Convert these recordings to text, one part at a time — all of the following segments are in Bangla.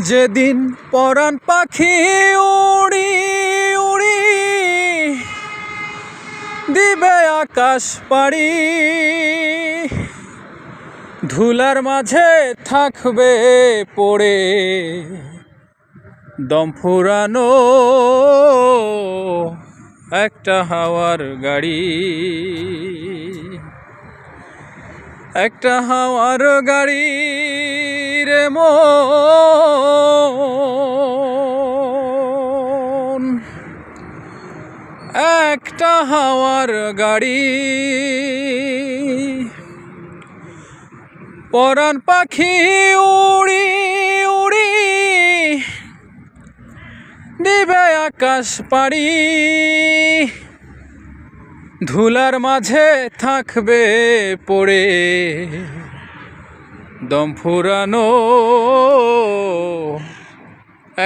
যেদিন পরাণ পাখি উড়ি উড়ি দিবে আকাশ পাড়ি, ধুলার মাঝে থাকবে পড়ে দম ফুরানো একটা হাওয়ার গাড়ি, একটা হাওয়ার গাড়ি রে মন, একটা হাওয়ার গাড়ি। পরাণ পাখি উড়ি উড়ি দিবে আকাশ পাড়ি, ধুলার মাঝে থাকবে পড়ে দম ফুরানো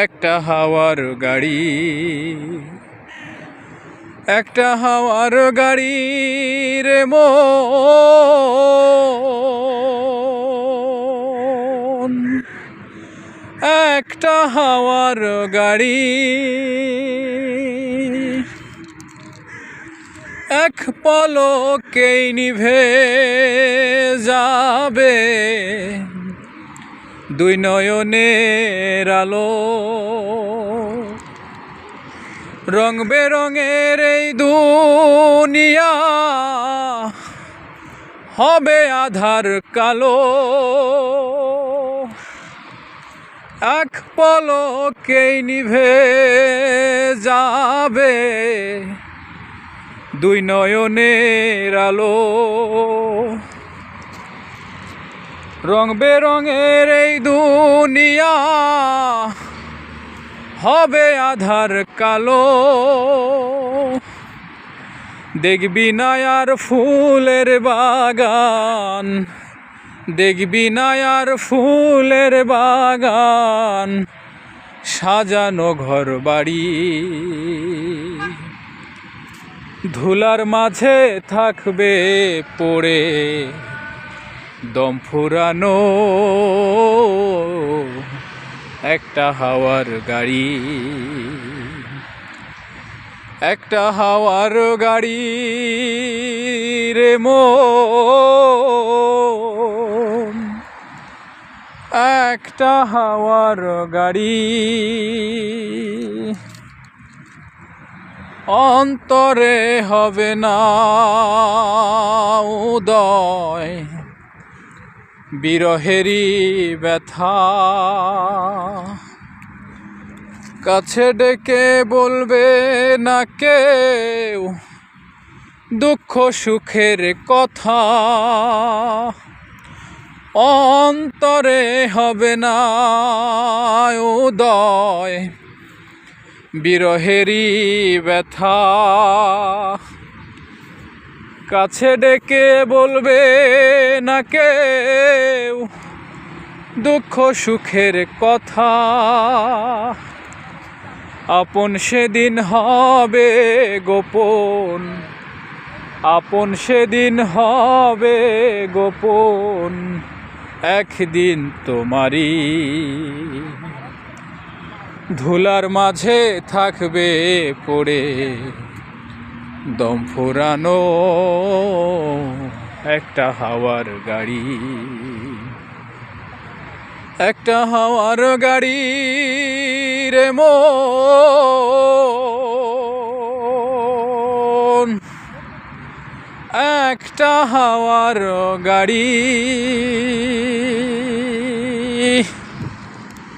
একটা হাওয়ার গাড়ি, একটা হাওয়ার গাড়ি রে মন, একটা হাওয়ার গাড়ি। এক পলকেই নিভে যাবে দুই নয়নের আলো, রং বেরঙের এই দুনিয়া হবে আধার কালো। এক পলকেই নিভে যাবে দুই নয়নের আলো, রং বেরঙের এই দুনিয়া হবে আধার কালো। দেখবি না আর ফুলের বাগান, দেখবি না আর ফুলের বাগান, সাজানো ঘর বাড়ি, ধুলার মাঝে থাকবে পড়ে দম ফুরানো একটা হাওয়ার গাড়ি, একটা হাওয়ার গাড়ি রে মন, একটা হাওয়ার গাড়ি। অন্তরে হবে না উদয় বিরহেরই ব্যথা, কাছে ডেকে বলবে না কেউ দুঃখ সুখের কথা। অন্তরে হবে না উদয় বিরহেরই ব্যথা, কাছে ডেকে বলবে না কেউ দুঃখ সুখের কথা। আপন সেদিন হবে গোপন, আপন সেদিন হবে গোপন, একদিন তোমারই ধুলার মাঝে থাকবে পড়ে দম ফুরানো একটা হাওয়ার গাড়ি, একটা হাওয়ার গাড়ি রে মন, একটা হাওয়ার গাড়ি।